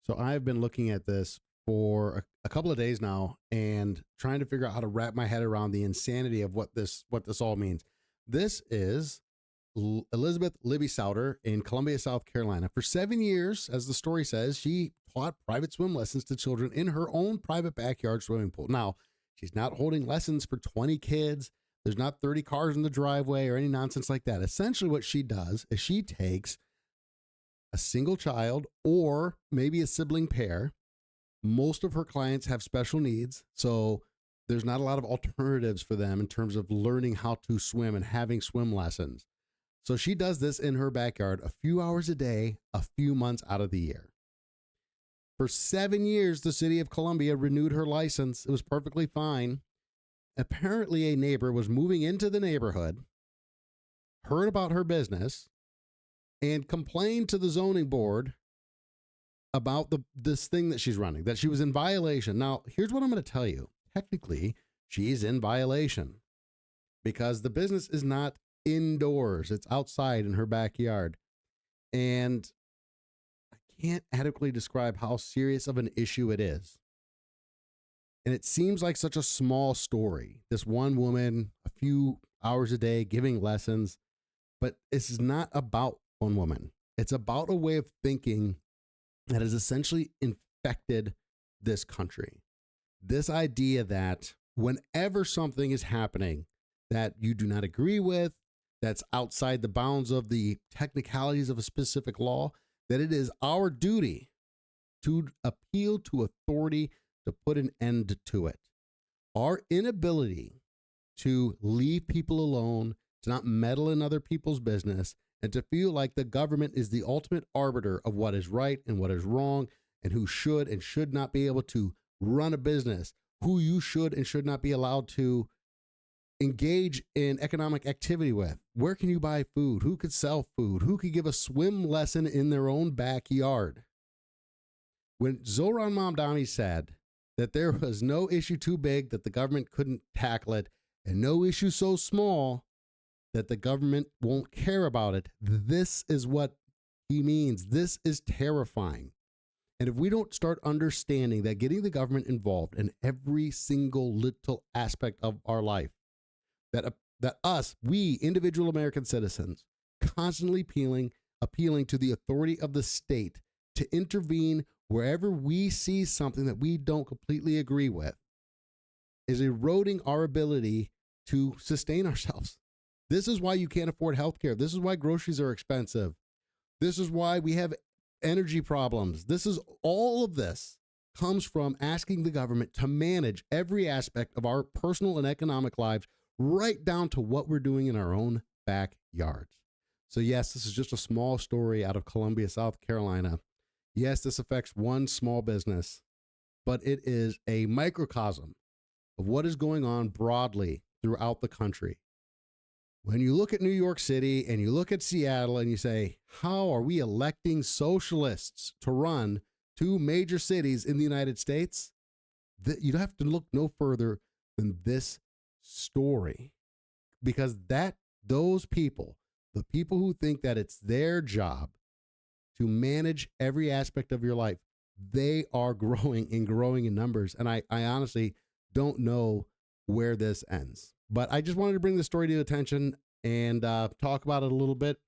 So I've been looking at this for a couple of days now and trying to figure out how to wrap my head around the insanity of what this all means. This is Elizabeth Libby Souder in Columbia, South Carolina. For 7 years, as the story says, she taught private swim lessons to children in her own private backyard swimming pool. Now, she's not holding lessons for 20 kids. There's not 30 cars in the driveway or any nonsense like that. Essentially, what she does is she takes a single child or maybe a sibling pair. Most of her clients have special needs, so there's not a lot of alternatives for them in terms of learning how to swim and having swim lessons. So she does this in her backyard a few hours a day, a few months out of the year. For 7 years, the city of Columbia renewed her license. It was perfectly fine. Apparently, a neighbor was moving into the neighborhood, heard about her business, and complained to the zoning board about this thing that she's running, that she was in violation. Now, here's what I'm going to tell you. Technically, she's in violation because the business is not indoors. It's outside in her backyard. And I can't adequately describe how serious of an issue it is. And it seems like such a small story. This one woman, a few hours a day, giving lessons. But this is not about one woman. It's about a way of thinking that has essentially infected this country. This idea that whenever something is happening that you do not agree with, that's outside the bounds of the technicalities of a specific law, that it is our duty to appeal to authority to put an end to it. Our inability to leave people alone, to not meddle in other people's business, and to feel like the government is the ultimate arbiter of what is right and what is wrong, and who should and should not be able to run a business, who you should and should not be allowed to engage in economic activity with. Where can you buy food? Who could sell food? Who could give a swim lesson in their own backyard? When Zohran Mamdani said that there was no issue too big that the government couldn't tackle it, and no issue so small that the government won't care about it, this is what he means. This is terrifying. And if we don't start understanding that getting the government involved in every single little aspect of our life, that us, we individual American citizens, constantly appealing to the authority of the state to intervene wherever we see something that we don't completely agree with, is eroding our ability to sustain ourselves. This is why you can't afford healthcare. This is why groceries are expensive. This is why we have energy problems. All of this comes from asking the government to manage every aspect of our personal and economic lives, right down to what we're doing in our own backyards. So yes, this is just a small story out of Columbia, South Carolina. Yes, this affects one small business, but it is a microcosm of what is going on broadly throughout the country. When you look at New York City and you look at Seattle and you say, how are we electing socialists to run two major cities in the United States? You'd have to look no further than this story, because those people, the people who think that it's their job to manage every aspect of your life, they are growing in numbers. And I honestly don't know where this ends. But I just wanted to bring this story to your attention and talk about it a little bit.